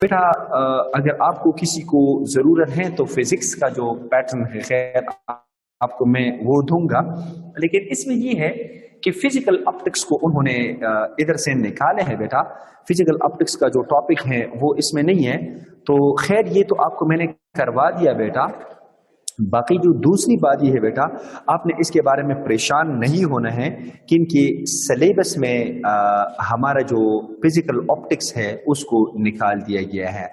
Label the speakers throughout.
Speaker 1: बेटा अगर आपको किसी को जरूरत है तो फिजिक्स का जो पैटर्न है खैर आपको मैं वो दूंगा, लेकिन इसमें ये है कि फिजिकल ऑप्टिक्स को उन्होंने इधर से निकाले हैं बेटा। फिजिकल ऑप्टिक्स का जो टॉपिक है वो इसमें नहीं है, तो खैर ये तो आपको मैंने करवा दिया बेटा। बाकी जो दूसरी बात ये है बेटा, आपने इसके बारे में परेशान नहीं होना है कि इनके सिलेबस में हमारा जो फिजिकल ऑप्टिक्स है उसको निकाल दिया गया है।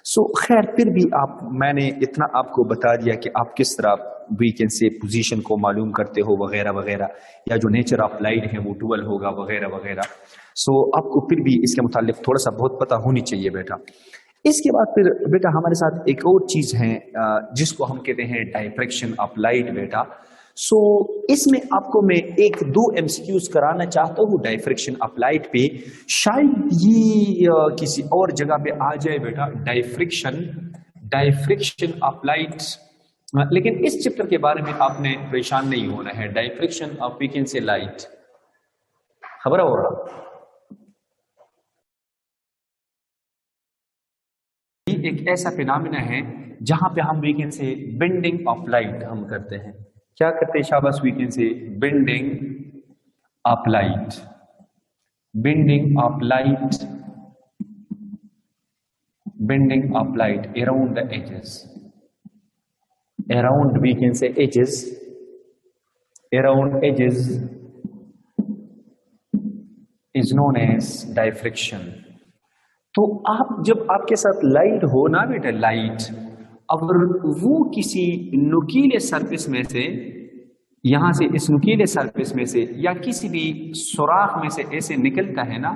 Speaker 1: सो खैर फिर भी मैंने इतना आपको बता दिया कि आप किस तरह वीकेंड से पोजीशन को मालूम करते हो वगैरह वगैरह, या जो नेचर ऑफ लाइट है वो 12 होगा वगैरह वगैरह। सो आपको फिर भी इसके मुतालिक थोड़ा सा बहुत पता होनी चाहिए बेटा। इसके बाद फिर बेटा हमारे साथ एक और चीज है जिसको हम कहते हैं डायफ्रैक्शन ऑफ लाइट बेटा। सो इसमें आपको मैं एक दो एमसीक्यूज कराना चाहता हूँ डायफ्रैक्शन ऑफ लाइट पे, शायद ये किसी और जगह पे आ जाए बेटा। डायफ्रैक्शन ऑफ लाइट, लेकिन इस चैप्टर के बारे में आपने परेशान नहीं होना है। Diffraction of we can say light, खबर हो रहा एक ऐसा फिनोमेना है जहां पे हम weekend say bending of light हम करते हैं। क्या करते हैं शाबाश? Weekend say bending of light, bending of light, bending of light around the edges, around we can say edges, around edges is known as diffraction. तो आप जब आपके साथ लाइट हो ना बेटा, लाइट अगर वो किसी नुकीले सरफेस में से, यहां से इस नुकीले सरफेस में से या किसी भी सुराख में से ऐसे निकलता है ना,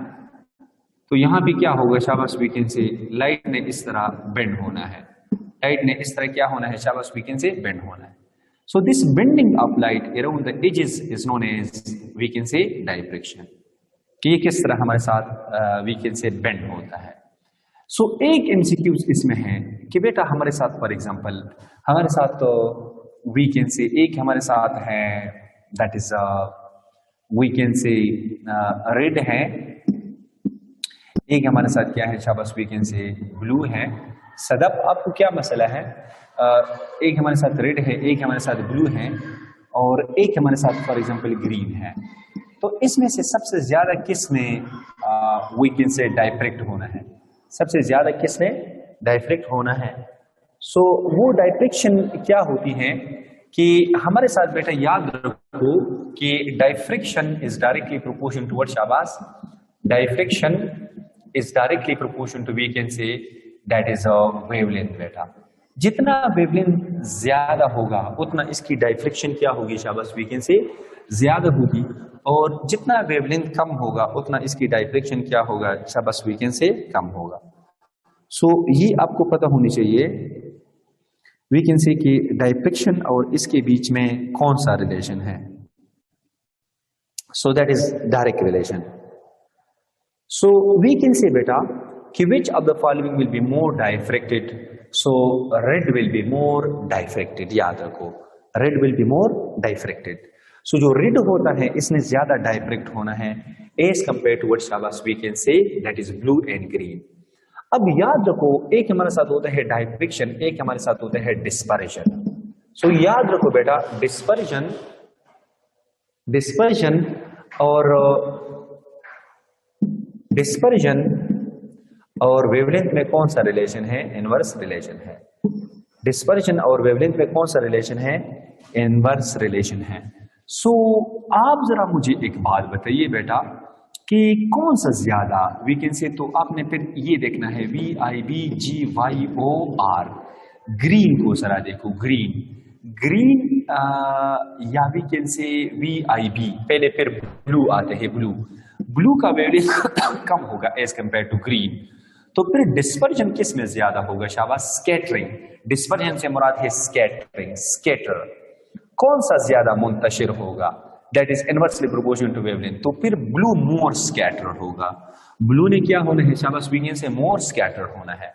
Speaker 1: तो यहां भी क्या होगा शाबाश वीकेंड से लाइट ने इस तरह बेंड होना है। लाइट ने इस तरह क्या होना है शाबाश वीकेंड से बेंड होना है। So this bending of light around the edges is known as weekend say diffraction, कि ये किस तरह हमारे साथ वीकेंड से बेंड होता है। सो एक एमसीक्यूज इसमें है कि बेटा हमारे साथ फॉर एग्जांपल हमारे साथ तो वीकेंड से एक हमारे साथ है दैट इज वीकेंड से रेड है, एक हमारे साथ क्या है शाबाश वीकेंड से ब्लू है। सदब आपको क्या मसला है? एक हमारे साथ रेड है, एक हमारे साथ ब्लू है और एक हमारे साथ फॉर एग्जांपल ग्रीन है। तो इसमें से सबसे ज्यादा किस में वीकेंड से डायफ्रैक्ट होना है? सबसे ज्यादा किस में डायफ्रैक्ट होना है? सो वो डायफ्रैक्शन क्या होती है कि हमारे साथ बेटा याद रखो कि diffraction is directly proportion toward शाबाश, diffraction is directly proportion to we can say that is a wavelength बेटा। जितना वेवलेंथ ज्यादा होगा उतना इसकी डायफ्रैक्शन क्या होगी शाबाश वीकेंड से ज्यादा होगी, और जितना वेवलेंथ कम होगा उतना इसकी डायफ्रैक्शन क्या होगा शाबाश वीकेंड से कम होगा। सो ये आपको पता होनी चाहिए वीकेंड से कि डायफ्रैक्शन और इसके बीच में कौन सा रिलेशन है। So that is direct relation. So weekend से बेटा कि which of the following will be more diffracted? So red will be more diffracted, याद रखो red will be more diffracted। So जो red होता है इसने ज्यादा डायफ्रैक्ट होना है as compared to what शाबाश we can say that is blue and green। अब याद रखो एक हमारे साथ होता है डायफ्रैक्शन, एक हमारे साथ होता है डिस्पर्जन। सो याद रखो बेटा डिस्पर्जन, डिस्पर्जन और डिस्पर्जन और वेवलेंथ में कौन सा रिलेशन है? इनवर्स रिलेशन है। डिस्पर्जन और वेवलेंथ में कौन सा रिलेशन है? इनवर्स रिलेशन है। सो आप जरा मुझे एक बात बताइए बेटा कि कौन सा ज्यादा वीकेंड से, तो आपने फिर ये देखना है VIBGYOR, ग्रीन को जरा देखो, ग्रीन ग्रीन या वीकेंड से VIB, पहले फिर ब्लू आते हैं, ब्लू ब्लू का वेवलेंथ कम होगा एज कंपेयर टू ग्रीन। तो फिर डिस्पर्जन किस में ज्यादा होगा शाबाश? स्कैटरिंग। डिस्पर्जन से मुराद है स्कैटरिंग, स्कैटर। कौन सा ज्यादा मुंतशिर होगा? That is inversely proportional to wavelength. तो फिर ब्लू मोर स्कैटर होगा। ब्लू ने क्या होना है शाबाश? वीकेंड से मोर स्कैटर होना है।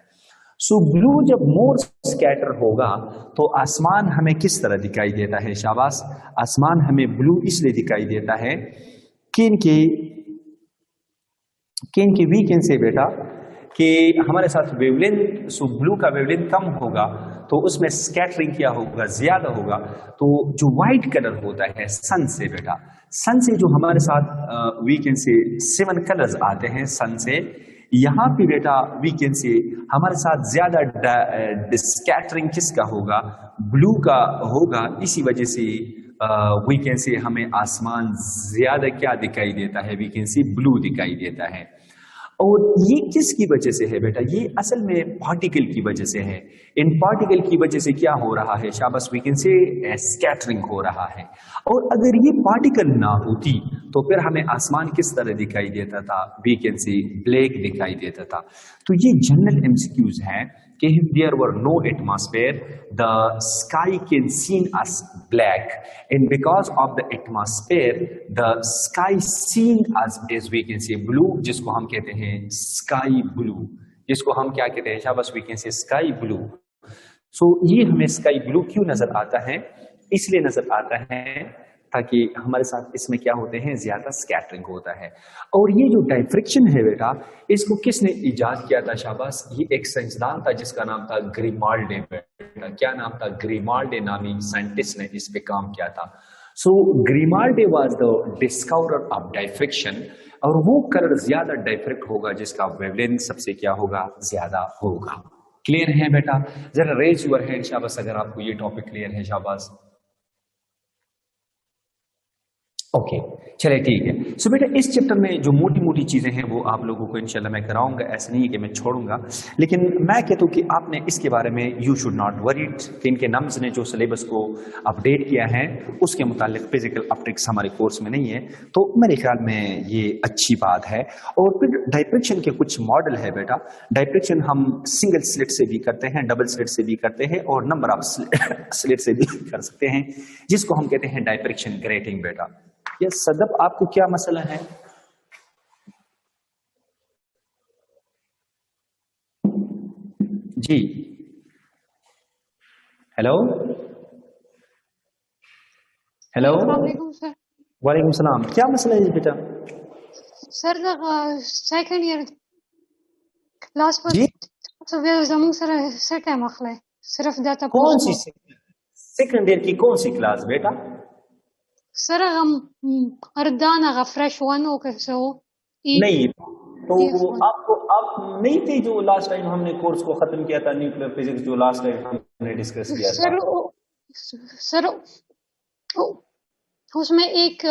Speaker 1: सो ब्लू जब मोर स्कैटर होगा तो आसमान हमें किस तरह दिखाई देता है शाबाश? आसमान हमें ब्लू इसलिए दिखाई देता है कि इनके वीकेंड से बेटा कि हमारे साथ वेवलेंथ, सो ब्लू का वेवलेंथ कम होगा तो उसमें स्कैटरिंग क्या होगा, ज्यादा होगा। तो जो व्हाइट कलर होता है सन से बेटा, सन से जो हमारे साथ वी कैन से 7 कलर्स आते हैं सन से, यहाँ पे बेटा वी कैन से हमारे साथ ज्यादा स्कैटरिंग किसका होगा, ब्लू का होगा। इसी वजह से वी कैन से हमें आसमान ज्यादा क्या दिखाई देता है, वी कैन से ब्लू दिखाई देता है। और ये किसकी वजह से है बेटा, ये असल में पार्टिकल की वजह से है। इन पार्टिकल की वजह से क्या हो रहा है, शाबाश, वी कैन से स्कैटरिंग हो रहा है। और अगर ये पार्टिकल ना होती तो फिर हमें आसमान किस तरह दिखाई देता था, वी कैन से ब्लैक दिखाई देता था। तो ये जनरल एमसीक्यूज हैं कि if there were no atmosphere, the sky can seen as black, and because of the atmosphere, the sky seen as we can say blue, जिसको हम कहते हैं sky blue, जिसको हम क्या कहते हैं शाबाश, we can say sky blue। सो ये हमें स्काई ब्लू क्यों नजर आता है, इसलिए नजर आता है ताकि हमारे साथ इसमें क्या होते हैं, ज्यादा स्कैटरिंग होता है। और ये जो डायफ्रिक्शन है बेटा, इसको किसने इजाद किया था शाबाश, ये एक साइंसदान था जिसका नाम था ग्रीमाल्डे बेटा। क्या नाम था, ग्रीमाल्डे नामी साइंटिस्ट ने इस पे काम किया था। सो ग्रीमाल्डे वाज द डिस्कवरर ऑफ डायफ्रिक्शन। और वो कलर ज्यादा डायफ्रेक्ट होगा जिसका वेवलेंथ सबसे क्या होगा, ज्यादा होगा। क्लियर है बेटा, जरा रेज यूर हैंड शाबाश अगर आपको ये टॉपिक क्लियर है, शाबाश। ओके चले ठीक है। सो बेटा इस चैप्टर में जो मोटी मोटी चीजें हैं वो आप लोगों को इंशाल्लाह मैं कराऊंगा, ऐसा नहीं है कि मैं छोड़ूंगा, लेकिन मैं कहता हूँ कि आपने इसके बारे में यू शुड नॉट वरीड कि इनके नम्स ने जो सिलेबस को अपडेट किया है उसके मुतालिक फिजिकल ऑप्टिक्स हमारे कोर्स में नहीं है, तो मेरे ख्याल में ये अच्छी बात है। और फिर डायफ्रेक्शन के कुछ मॉडल है बेटा। डायफ्रेक्शन हम सिंगल स्लिट से भी करते हैं, डबल स्लिट से भी करते हैं, और नंबर ऑफ स्लिट से भी कर सकते हैं, जिसको हम कहते हैं डायफ्रेक्शन ग्रेटिंग बेटा। यस सदब, आपको क्या मसला है? जी हेलो हेलो,
Speaker 2: सर।
Speaker 1: वालेकुम सलाम, क्या मसला है बेटा?
Speaker 2: सर सेकंड ईयर क्लास पर
Speaker 1: जी
Speaker 2: जमून सर सेट है मखले सिर्फ दाता
Speaker 1: कौन सी सेकंड ईयर की कौन सी क्लास बेटा?
Speaker 2: सर हम अर्दाना फ्रेश वन ओके सो
Speaker 1: नहीं, तो आपको आप नहीं थे जो लास्ट टाइम हमने कोर्स को खत्म किया था, न्यूक्लियर फिजिक्स, जो लास्ट टाइम हमने डिस्कस किया था।
Speaker 2: सर उसमें एक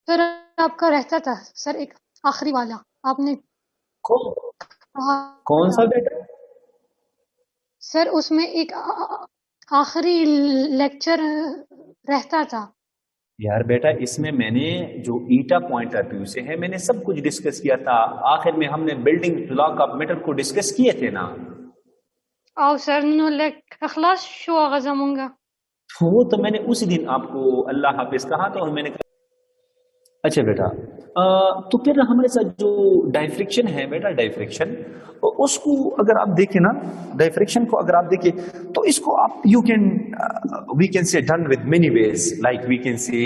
Speaker 2: सर आपका रहता था सर, एक आखिरी वाला आपने
Speaker 1: कौन सा बेटा?
Speaker 2: सर उसमें एक आखिरी लेक्चर रहता था।
Speaker 1: यार बेटा इसमें मैंने जो ईटा पॉइंट ऑफ व्यू से है मैंने सब कुछ डिस्कस किया था। आखिर में हमने बिल्डिंग ब्लॉक ऑफ मैटर को डिस्कस किए थे ना।
Speaker 2: आओ सर नो लेक अखलास शो आगजमूंगा,
Speaker 1: वो तो मैंने उसी दिन आपको अल्लाह हाफिज कहा था, और मैंने कहा अच्छा बेटा तो फिर हमारे साथ जो डायफ्रिक्शन है बेटा, डायफ्रिक्शन उसको अगर आप देखें ना, डायफ्रिक्शन को अगर आप देखें तो इसको आप you can we can say done with many ways, like we can say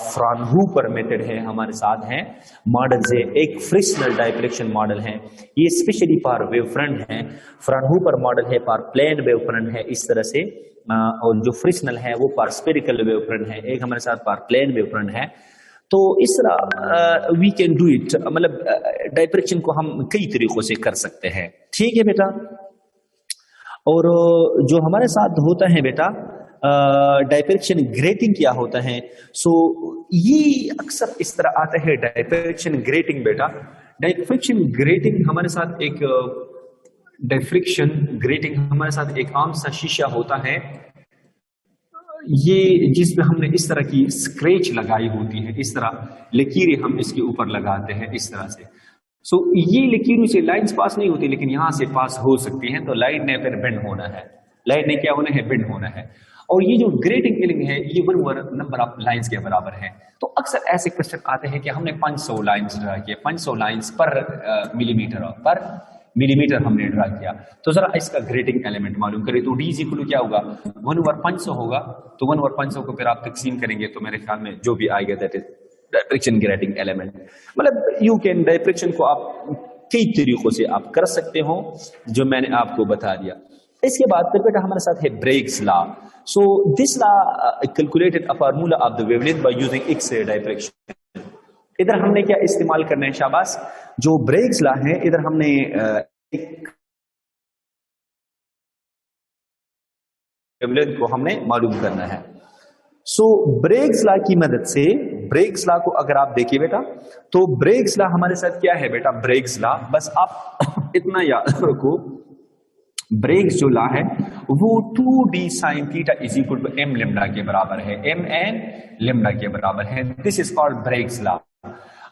Speaker 1: Fraunhofer method है हमारे साथ है, मॉडल है एक फ्रिस्नल डायफ्रिक्शन मॉडल है, ये स्पेशली फॉर वेव फ्रंट है। फ्रानहूपर मॉडल है फॉर प्लेन वेव फ्रंट है इस तरह से, और जो फ्रिस्नल है वो फॉर स्फेरिकल वेव फ्रंट है, एक हमारे साथ फॉर प्लेन वेव फ्रंट है। तो इस तरह वी कैन डू इट, मतलब डायफ्रिक्शन को हम कई तरीकों से कर सकते हैं, ठीक है बेटा। और जो हमारे साथ होता है बेटा डायफ्रिक्शन ग्रेटिंग क्या होता है, सो ये अक्सर इस तरह आता है डायफ्रिक्शन ग्रेटिंग बेटा। डायफ्रिक्शन ग्रेटिंग हमारे साथ एक डायफ्रिक्शन ग्रेटिंग हमारे साथ एक आम सा शीशा होता है, ये जिसमें हमने इस तरह की स्क्रैच लगाई होती है, इस तरह लकीरें हम इसके ऊपर लगाते हैं इस तरह से। सो ये लकीरों से लाइंस पास नहीं होती, लेकिन यहां से पास हो सकती हैं, तो लाइट ने फिर बेंड होना है, लाइट ने क्या होना है, बेंड होना है। और ये जो ग्रेटिंग एलिंग है ये 1 नंबर ऑफ लाइंस के बराबर है। तो अक्सर ऐसे क्वेश्चन आते हैं कि हमने 500 लाइंस ड्रा किए, 500 लाइंस पर मिलीमीटर हमने ड्रा किया, तो जरा इसका ग्रेटिंग एलिमेंट मालूम करें। तो डी इक्वल क्या होगा, 1/500 होगा, तो 1/500 को फिर आप तकसीम करेंगे तो मेरे ख्याल में जो भी आएगा दैट इज डायफ्रिक्शन ग्रेडिंग एलिमेंट, मतलब यू कैन डायफ्रिक्शन को आप कई तरीकों से आप कर सकते हो, जो मैंने आपको बता दिया। इसके बाद फिर बेटा हमारे साथ है Bragg's law. So this law calculated a formula of the wavelength by using x ray diffraction. इधर हमने क्या इस्तेमाल करना है शाबाश, जो ब्रेग्स लॉ है, इधर हमने एक वेवलेंथ को हमने मालूम करना है। सो ब्रेग्स लॉ की मदद से, ब्रेग्स लॉ को अगर आप देखिए बेटा, तो ब्रेग्स लॉ हमारे साथ क्या है बेटा, ब्रेग्स लॉ बस आप इतना याद रखो, ब्रेग्स जो लॉ है वो 2d sin theta is equal to m lambda के बराबर है, m n लेम्डा के बराबर है। This is called Bragg's law.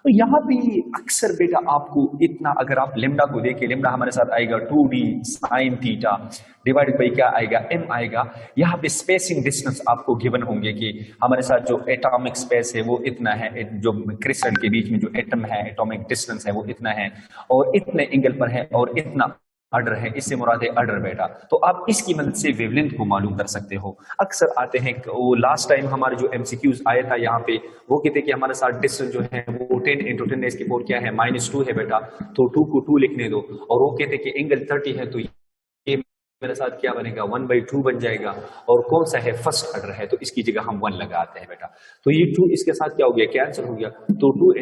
Speaker 1: तो यहां पे अक्सर बेटा आपको इतना, अगर आप लेम्डा को देखिए, लेम्डा हमारे साथ आएगा 2d sin theta divided by क्या आएगा, m आएगा। यहाँ पे स्पेसिंग डिस्टेंस आपको गिवन होंगे कि हमारे साथ जो एटॉमिक स्पेस है वो इतना है, जो क्रिस्टल के बीच में जो एटम है, एटॉमिक डिस्टेंस है वो इतना है, और इतने एंगल पर है, और इतना ऑर्डर है, इससे मुराद है ऑर्डर बेटा। तो आप इसकी मदद से वेवलेंथ को मालूम कर सकते हो। अक्सर आते हैं, वो लास्ट टाइम हमारे जो एमसीक्यूज आया था यहाँ पे, वो कहते हैं कि हमारे साथ डिस्टेंस जो है वो 10 × 10⁻⁴ क्या है, -2 है बेटा, तो 2 को 2 लिखने दो, और वो कहते हैं कि एंगल 30 है, तो ये मेरे साथ क्या बनेगा, 1/2 बन जाएगा, और कौन सा है, फर्स्ट ऑर्डर है, तो इसकी जगह हम 1 लगाते हैं बेटा। तो ये 2 इसके साथ क्या हो गया, कैंसिल हो गया, तो 2 ×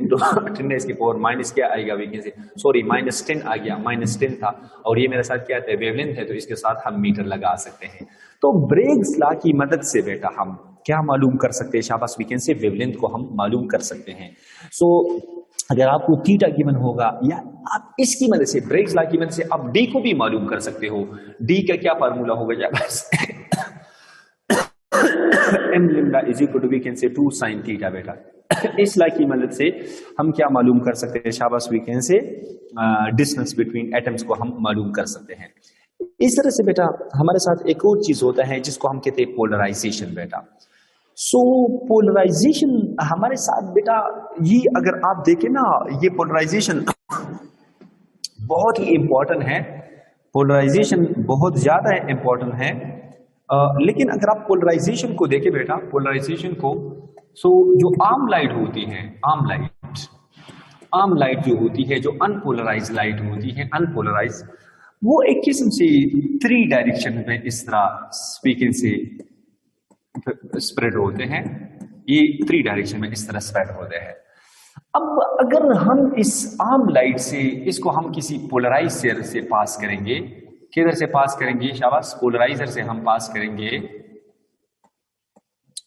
Speaker 1: 10⁻⁴ माइनस क्या आएगा, वैकेंसी सॉरी -10 आ गया, -10 था, और ये मेरे साथ क्या है, वेवलेंथ है, तो इसके साथ हम मीटर लगा सकते हैं। तो ब्रेग्स लॉ की मदद से बेटा हम क्या मालूम कर सकते हैं, शाबाश, वैकेंसी वेवलेंथ को हम मालूम कर सकते हैं। सो अगर आपको थीटा गिवन होगा, या आप इसकी मदद से, ब्रेग्स लॉ की मदद से आप डी को भी मालूम कर सकते हो। डी का क्या फार्मूला होगा, m lambda is equal to, we can say 2 sin theta बेटा। इस लॉ की मदद से हम क्या मालूम कर सकते हैं, शाबाश, we can say distance between atoms को हम मालूम कर सकते हैं। इस तरह से बेटा हमारे साथ एक और चीज होता है जिसको हम कहते हैं पोलराइजेशन बेटा। सो पोलराइजेशन हमारे साथ बेटा, ये अगर आप देखें ना, ये पोलराइजेशन बहुत ही इंपॉर्टेंट है, पोलराइजेशन बहुत ज्यादा इंपॉर्टेंट है। लेकिन अगर आप पोलराइजेशन को देखें बेटा, पोलराइजेशन को, सो जो आर्म लाइट होती है, आर्म लाइट जो होती है, जो अनपोलराइज लाइट होती है, अनपोलराइज, वो एक किस्म से 3 डायरेक्शन में इस तरह स्पीकिंग से स्प्रेड होते हैं, ये 3 डायरेक्शन में इस तरह स्प्रेड होते हैं। अब अगर हम इस आर्म लाइट से, इसको हम किसी पोलराइजर से पास करेंगे, किधर से पास करेंगे, शाबाश, पोलराइजर से हम पास करेंगे,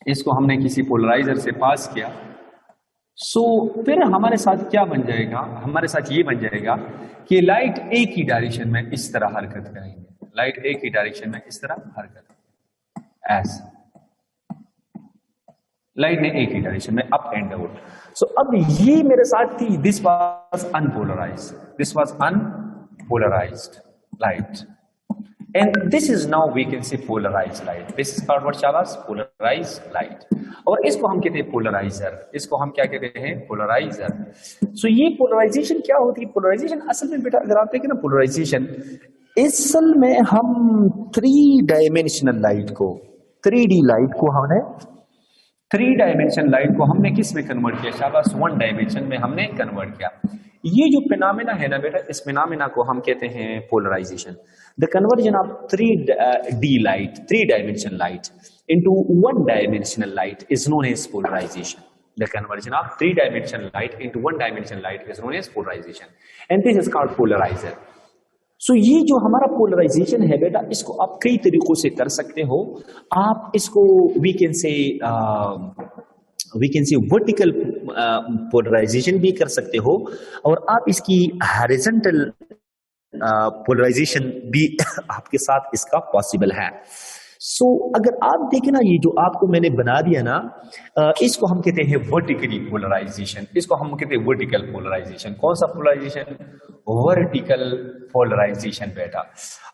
Speaker 1: इसको हमने किसी पोलराइजर से पास किया, सो फिर हमारे साथ क्या बन जाएगा, हमारे साथ ये बन जाएगा कि लाइट एक ही डायरेक्शन में इस तरह हरकत करेंगे, लाइट एक ही डायरेक्शन में इस तरह हरकत, ऐसे लाइट ने एक ही डायरेक्शन में अप एंड डाउन। सो अब ये मेरे साथ थी, this was unpolarised, this was unpolarised light, and this is now we can say polarized light. This is called what, शाबाश, polarized light। और इसको हम कहते हैं पोलराइजर, इसको हम क्या कहते हैं, पोलराइजर। सो ये पोलराइजेशन क्या होती है, पोलराइजेशन असल में बेटा अगर आप देखें ना, पोलराइजेशन असल में हम 3 डायमेंशनल लाइट को, 3D लाइट को हमने, 3 डायमेंशन लाइट को हमने किस में कन्वर्ट किया, शाबाश, 1 डायमेंशन में हमने कन्वर्ट किया। ये जो फिनोमेना है ना बेटा, इस फिनोमेना को हम कहते हैं polarisation. The conversion of 3D light, 3 dimension light into 1 dimensional light is known as polarisation. The conversion of 3 dimensional light into 1 dimensional light is known as polarization, and this is called polarizer. So ये जो हमारा polarisation है बेटा, इसको आप कई तरीकों से कर सकते हो। आप इसको we can say vertical polarisation भी कर सकते हो, और आप इसकी हॉरिजॉन्टल पोलराइजेशन भी आपके साथ इसका पॉसिबल है। सो अगर आप देखें ना, ये जो आपको मैंने बना दिया ना, इसको हम कहते हैं वर्टिकली पोलराइजेशन, इसको हम कहते हैं वर्टिकल पोलराइजेशन। कौन सा पोलराइजेशन, वर्टिकल पोलराइजेशन बेटा।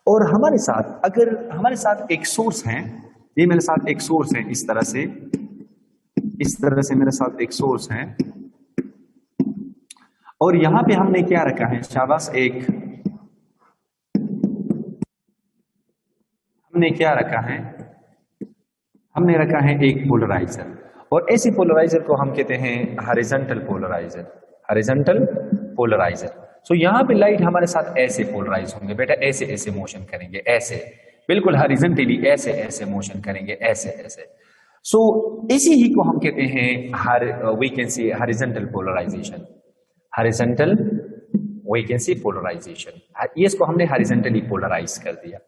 Speaker 1: और हमारे साथ, अगर हमारे साथ एक सोर्स है, ये मेरे साथ एक सोर्स है, इस तरह से मेरे साथ एक सोर्स है, और यहां पे हमने क्या रखा है, शाबाश, हमने रखा है एक पोलराइजर, और ऐसे पोलराइजर को हम कहते हैं हॉरिजॉन्टल पोलराइजर, हॉरिजॉन्टल पोलराइजर। सो यहाँ पे लाइट हमारे साथ ऐसे पोलराइज होंगे बेटा, ऐसे ऐसे मोशन करेंगे, ऐसे बिल्कुल हॉरिजॉन्टली ऐसे ऐसे मोशन करेंगे, ऐसे ऐसे। सो इसी ही को हम कहते हैं we can see horizontal polarisation, horizontal we can see polarisation. ये इसको हमने हॉरिजॉन्टली पोलराइज कर दिया।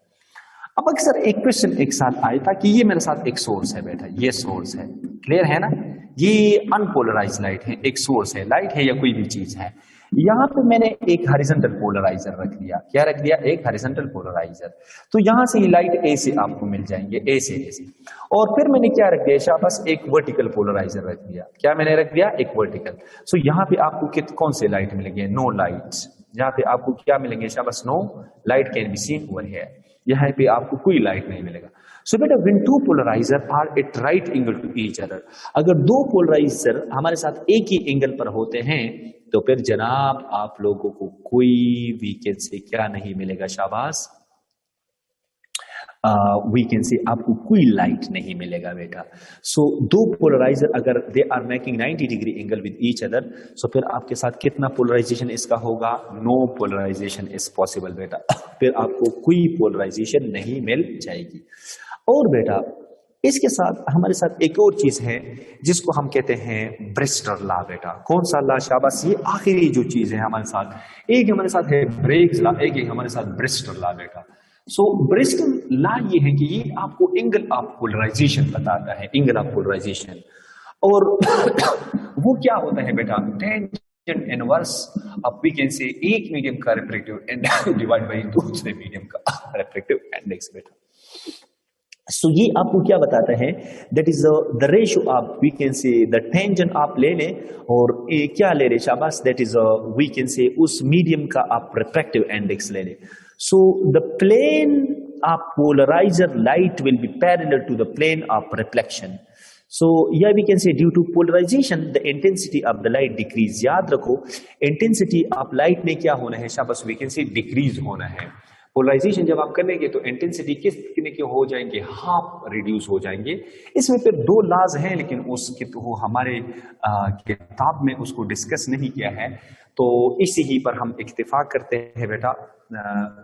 Speaker 1: अब अक्सर एक क्वेश्चन एक साथ आया था कि ये मेरे साथ एक सोर्स है बेटा, ये सोर्स है, क्लियर है ना, ये अनपोलराइज लाइट है, एक सोर्स है, लाइट है या कोई भी चीज है। यहाँ पे मैंने एक हॉरिजॉन्टल पोलराइजर रख दिया, क्या रख दिया, एक हॉरिजॉन्टल पोलराइजर। तो यहाँ से ये लाइट ऐसे आपको मिल जाएंगे, ऐसे ऐसे। और फिर मैंने क्या रख दिया शाबाश, एक वर्टिकल पोलराइजर रख दिया। क्या मैंने रख दिया, एक वर्टिकल। सो यहाँ पे आपको कौन से लाइट मिलेंगे, नो लाइट्स। यहाँ पे आपको क्या मिलेंगे शाबाश, no light can be seen over here. यहाँ पे आपको कोई लाइट नहीं मिलेगा। सो बेटा when two polariser are at right angle to each other, अगर दो पोलराइजर हमारे साथ एक ही एंगल पर होते हैं तो फिर जनाब आप लोगों को कोई वीकेंड से क्या नहीं मिलेगा शाबाश, वीकेंड से आपको कोई लाइट नहीं मिलेगा बेटा। सो दो पोलराइजर अगर they are making 90 degree angle with each other, so फिर आपके साथ कितना पोलराइजेशन इसका होगा, नो पोलराइजेशन इज पॉसिबल बेटा, फिर आपको कोई पोलराइजेशन नहीं मिल जाएगी। और बेटा इसके साथ हमारे साथ एक और चीज है जिसको हम कहते हैं ब्रिस्टर लॉ बेटा। कौन सा लॉ शाबाश, ये आखिरी जो चीज है हमारे साथ, एक हमारे साथ है ब्रेग्स लॉ, एक हमारे साथ ब्रिस्टर लॉ बेटा। सो ब्रिस्टर लॉ ये है कि ये आपको एंगल ऑफ पोलराइजेशन बताता है, एंगल ऑफ पोलराइजेशन। और वो क्या होता है बेटा, टेंजेंट इनवर्स अब वी कैन से एक मीडियम का रिफ्रैक्टिव इंडेक्स डिवाइड बाय दूसरे मीडियम का रिफ्रैक्टिव इंडेक्स बेटा। सो ये आपको क्या बताता है, that is the ratio of we can say the tangent आप ले लें और क्या ले लें शाबाश, दैट इज वी कैन से उस मीडियम का आप रिफ्रैक्टिव इंडेक्स ले लें। So the plane of polarizer light will be parallel to the plane of reflection. So या we can say due to polarization the intensity of the light decrease. याद रखो intensity of light में क्या होना है शाबाश, वी कैन से decrease होना है। पोलराइजेशन जब आप करेंगे तो इंटेंसिटी कितने के हो जाएंगे, हाफ रिड्यूस हो जाएंगे। इसमें फिर दो लाज हैं लेकिन उसके तो वो हमारे किताब में उसको डिस्कस नहीं किया है, तो इसी ही पर हम इत्तेफाक करते हैं बेटा।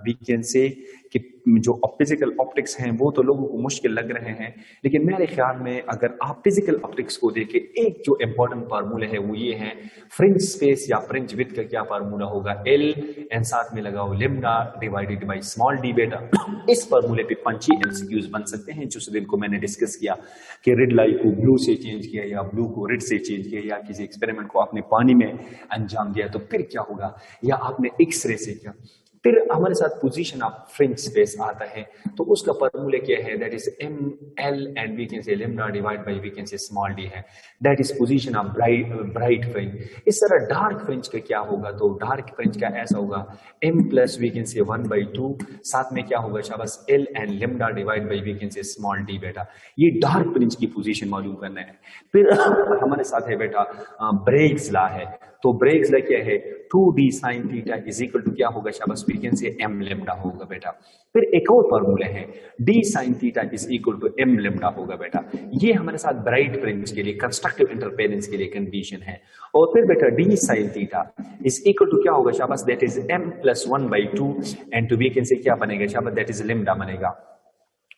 Speaker 1: वी कैन से कि जो फिजिकल ऑप्टिक्स हैं वो तो लोगों को मुश्किल लग रहे हैं, लेकिन मेरे ख्याल में अगर आप फिजिकल ऑप्टिक्स को देखें, एक जो इंपॉर्टेंट फार्मूला है वो ये है, फ्रिंज स्पेस या फ्रिंज विड्थ का क्या फार्मूला होगा, एल एंड साथ में लगाओ लिम्डा डिवाइडेड बाय स्मॉल डी बेटा। इस फार्मूले पे 5 एमसीक्यूज बन सकते हैं, जिस दिन को मैंने डिस्कस किया कि रेड लाइट को ब्लू से चेंज किया या ब्लू को रेड से चेंज किया, या किसी एक्सपेरिमेंट को आपने पानी में अंजाम दिया तो फिर क्या होगा, या आपने एक्सरे से किया। फिर हमारे साथ पोजीशन ऑफ फ्रिंज स्पेस आता है, तो उसका फार्मूला क्या है, that is m l and we can say lambda divide by we can say small d है, that is position of bright fringe. इस तरह डार्क फ्रिंज का क्या होगा, तो डार्क फ्रिंज का ऐसा होगा एम प्लस वी कैन से 1/2, साथ में क्या होगा शाबाश, l and lambda divide by we can say small d बेटा। ये डार्क फ्रिंज की पोजीशन मालूम करना है। फिर हमारे साथ है बेटा ब्रेग्स लॉ है, तो ब्रेग्स लॉ क्या है, 2d sin theta is equal to क्या होगा शाबाश, we can say m lambda होगा बेटा। फिर एक और फार्मूला है d sin theta is equal to m lambda होगा बेटा। ये हमारे साथ ब्राइट फ्रिंज के लिए कंस्ट्रक्टिव इंटरफेरेंस के लिए कंडीशन है। और फिर बेटा d sin theta is equal to क्या होगा शाबाश, that is m + 1/2 and two we can say क्या बनेगा शाबाश, दैट इज लेम्डा बनेगा।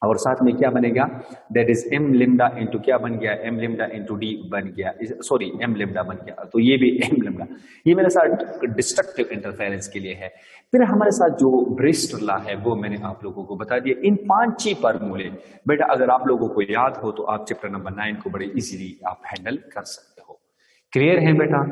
Speaker 1: और साथ में क्या बनेगा, दैट इज एम लिम्डा इंटू क्या बन गया, एम लिम्डा इंटू डी बन गया, सॉरी एम लिम्डा बन गया, तो ये भी एम लिम्डा। ये मेरे साथ डिस्ट्रक्टिव इंटरफेरेंस के लिए है। फिर हमारे साथ जो ब्रिस्टर लॉ है वो मैंने आप लोगों को बता दिया। इन 5 फार्मूले बेटा अगर आप लोगों को याद हो तो आप चैप्टर नंबर 9 को बड़े इजीली आप हैंडल कर सकते हो। क्लियर है बेटा।